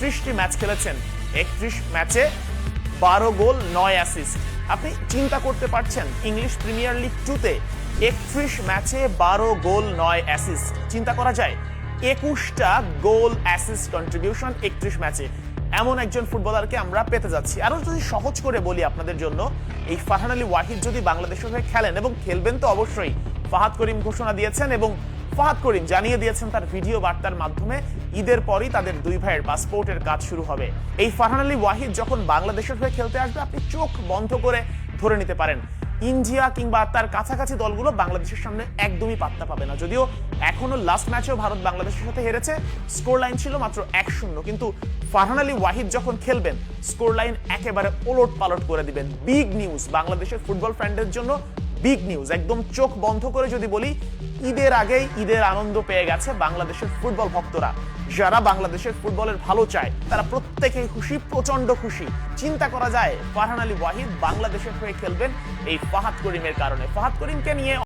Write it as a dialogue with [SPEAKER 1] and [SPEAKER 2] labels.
[SPEAKER 1] 31টি match খেলেছেন, 31 ম্যাচে 12 গোল 9 assist. আপনি চিন্তা করতে পারছেন ইংলিশ প্রিমিয়ার লিগ 2-তে 31 ম্যাচে 12 গোল 9 অ্যাসিস্ট। চিন্তা করা যায় 21টা গোল অ্যাসিস্ট কন্ট্রিবিউশন 31 ম্যাচে। এমন একজন ফুটবলারকে আমরা পেতে যাচ্ছি। আরো যদি সহজ করে বলি আপনাদের জন্য, এই ফারহান আলী ওয়াহিদ যদি বাংলাদেশের হয়ে খেলেন এবং খেলবেন তো অবশ্যই, ফাহাদ করিম ঘোষণা দিয়েছেন এবং ফাহাদ করিম জানিয়ে দিয়েছেন তার ভিডিও বার্তার মাধ্যমে ঈদের পরই তাদের দুই ভাইয়ের পাসপোর্টের কাজ শুরু হবে। এই ফারহান আলী ওয়াহিদ যখন বাংলাদেশের হয়ে খেলতে আসবে, আপনি চোখ বন্ধ করে ধরে নিতে পারেন ইন্ডিয়া কিংবা তার কাছাকাছি দলগুলো বাংলাদেশের সামনে একদমই পাত্তা পাবে না। যদিও এখনো লাস্ট ম্যাচেও ভারত বাংলাদেশের সাথে হেরেছে, স্কোর লাইন ছিল মাত্র 1-0, কিন্তু ফারহান আলী ওয়াহিদ যখন খেলবেন স্কোর লাইন একেবারে ওলট পালট করে দিবেন। বিগ নিউজ বাংলাদেশের ফুটবল ফ্যানদের জন্য, বিগ নিউজ। একদম চোখ বন্ধ করে যদি বলি, ঈদের আগেই ঈদের আনন্দ পেয়ে গেছে বাংলাদেশের ফুটবল ভক্তরা। যারা বাংলাদেশের ফুটবলের ভালো চায় তারা প্রত্যেকেই খুশি, প্রচন্ড খুশি। চিন্তা করা যায় ফারহান আলী ওয়াহিদ বাংলাদেশের হয়ে খেলবেন এই ফাহাদ করিমের কারণে। ফাহাদ করিমকে নিয়ে